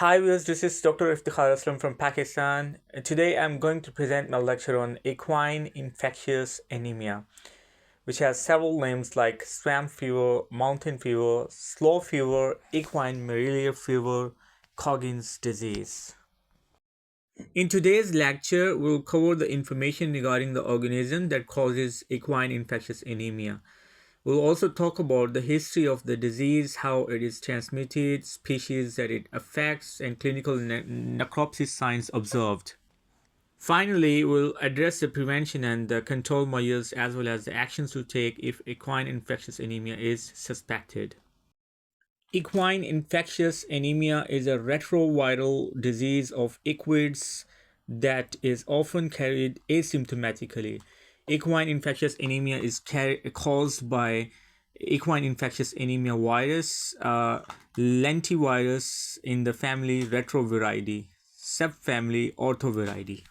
Hi viewers, this is Dr. Iftikhar Aslam from Pakistan. Today I'm going to present my lecture on equine infectious anemia, which has several names like swamp fever, mountain fever, slow fever, equine malarial fever, Coggins disease. In today's lecture, we'll cover the information regarding the organism that causes equine infectious anemia. We'll also talk about the history of the disease, how it is transmitted, species that it affects, and clinical necropsy signs observed. Finally, we'll address the prevention and the control measures as well as the actions to take if equine infectious anemia is suspected. Equine infectious anemia is a retroviral disease of equids that is often carried asymptomatically. Equine infectious anemia is caused by equine infectious anemia virus, lentivirus in the family Retroviridae, subfamily Orthoviridae.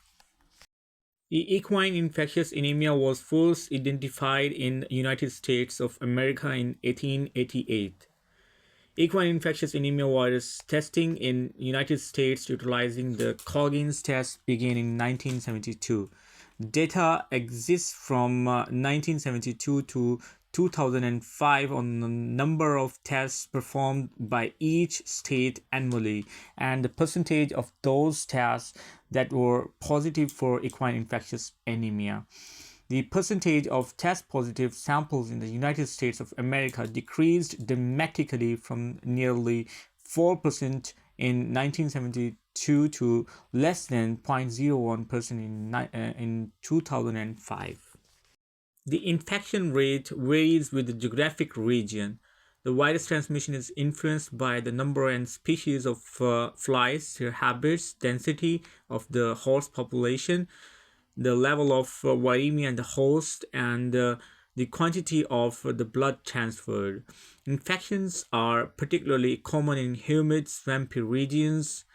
The equine infectious anemia was first identified in the United States of America in 1888. Equine infectious anemia virus testing in United States utilizing the Coggins test began in 1972. Data exists from 1972 to 2005 on the number of tests performed by each state annually and the percentage of those tests that were positive for equine infectious anemia. The percentage of test positive samples in the United States of America decreased dramatically from nearly 4% in 1972 to less than 0.01% in 2005. The infection rate varies with the geographic region. The virus transmission is influenced by the number and species of flies, their habits, density of the host population, the level of viremia in the host, and the quantity of the blood transferred. Infections are particularly common in humid, swampy regions.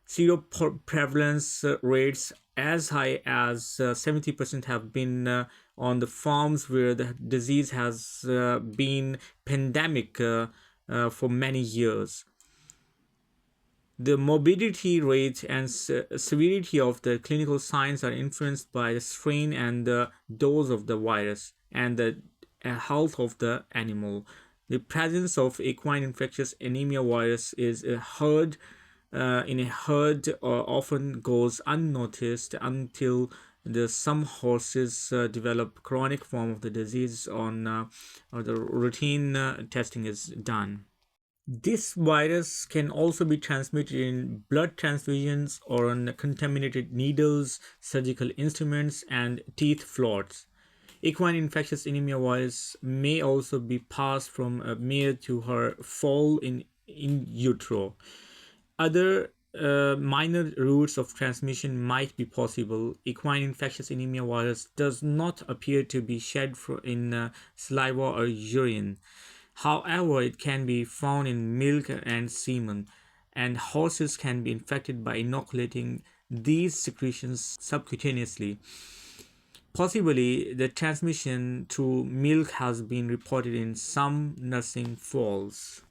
Seroprevalence rates as high as 70% have been on the farms where the disease has been pandemic for many years. The morbidity rate and severity of the clinical signs are influenced by the strain and the dose of the virus and the health of the animal. The presence of equine infectious anemia virus is a herd in a herd often goes unnoticed until some horses develop chronic form of the disease or the routine testing is done. This virus can also be transmitted in blood transfusions or on contaminated needles, surgical instruments, and teeth floats. Equine infectious anemia virus may also be passed from a mare to her foal in utero. Other minor routes of transmission might be possible. Equine infectious anemia virus does not appear to be shed in saliva or urine. However, it can be found in milk and semen, and horses can be infected by inoculating these secretions subcutaneously. Possibly, the transmission through milk has been reported in some nursing foals.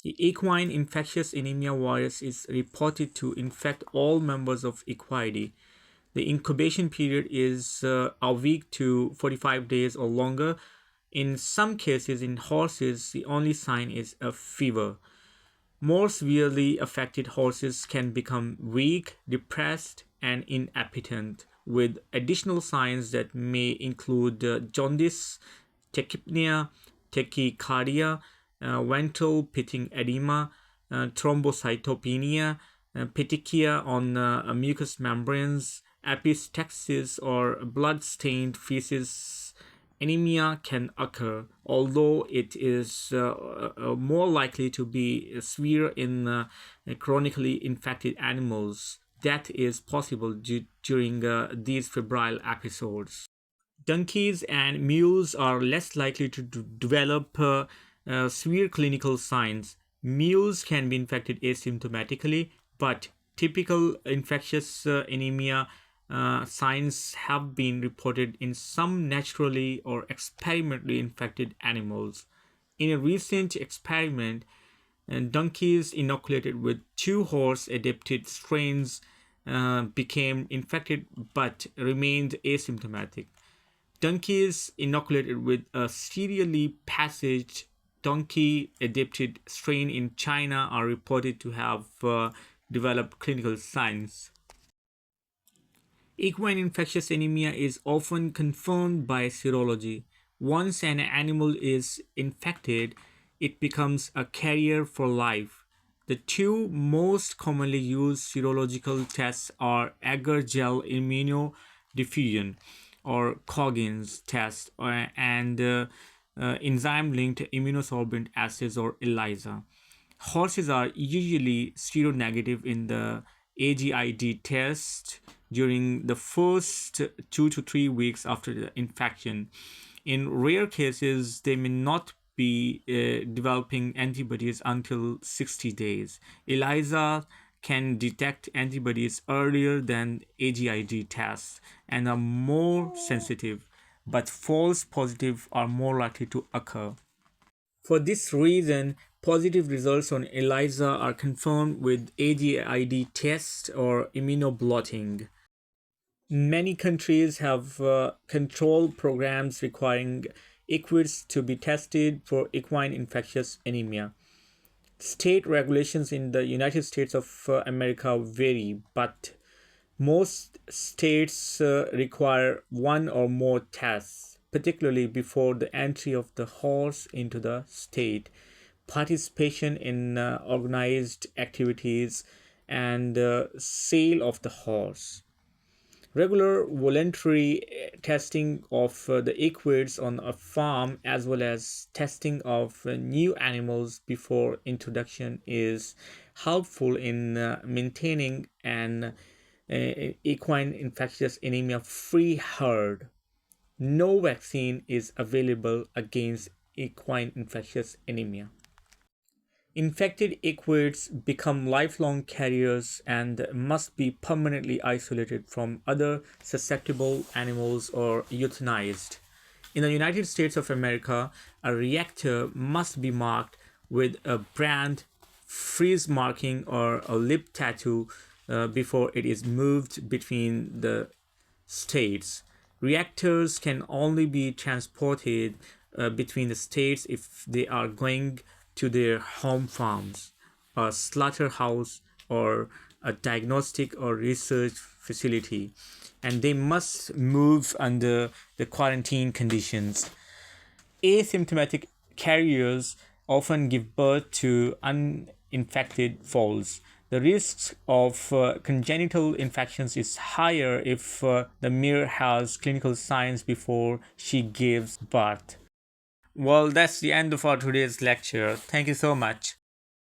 The equine infectious anemia virus is reported to infect all members of equidae. The incubation period is a week to 45 days or longer. In some cases, in horses, the only sign is a fever. More severely affected horses can become weak, depressed, and inappetent, with additional signs that may include jaundice, tachypnea, tachycardia, ventral pitting edema, thrombocytopenia, petechia on mucous membranes, epistaxis, or blood-stained feces. Anemia can occur, although it is more likely to be severe in chronically infected animals. Death is possible during these febrile episodes. Donkeys and mules are less likely to develop severe clinical signs. Mules can be infected asymptomatically, but typical infectious anemia signs have been reported in some naturally or experimentally infected animals. In a recent experiment, And donkeys inoculated with two horse adapted strains became infected but remained asymptomatic. Donkeys inoculated with a serially passage donkey adapted strain in China are reported to have developed clinical signs. Equine infectious anemia is often confirmed by serology. Once an animal is infected, it becomes a carrier for life. The two most commonly used serological tests are agar gel immunodiffusion or Coggins test and enzyme linked immunosorbent assays or ELISA. Horses are usually seronegative in the AGID test during the first 2 to 3 weeks after the infection. In rare cases, they may not be developing antibodies until 60 days. ELISA can detect antibodies earlier than AGID tests and are more sensitive, but false positives are more likely to occur. For this reason, positive results on ELISA are confirmed with AGID test or immunoblotting. Many countries have control programs requiring equids to be tested for equine infectious anemia. State regulations in the United States of America vary, but most states require one or more tests, particularly before the entry of the horse into the state, participation in organized activities, and sale of the horse. Regular voluntary testing of the equids on a farm as well as testing of new animals before introduction is helpful in maintaining an equine infectious anemia free herd. No vaccine is available against equine infectious anemia. Infected equids become lifelong carriers and must be permanently isolated from other susceptible animals or euthanized. In the United States of America, a reactor must be marked with a brand, freeze marking, or a lip tattoo before it is moved between the states. Reactors can only be transported between the states if they are going to their home farms, a slaughterhouse, or a diagnostic or research facility, and they must move under the quarantine conditions. Asymptomatic carriers often give birth to uninfected foals. The risk of congenital infections is higher if the mare has clinical signs before she gives birth. Well, that's the end of our today's lecture. Thank you so much.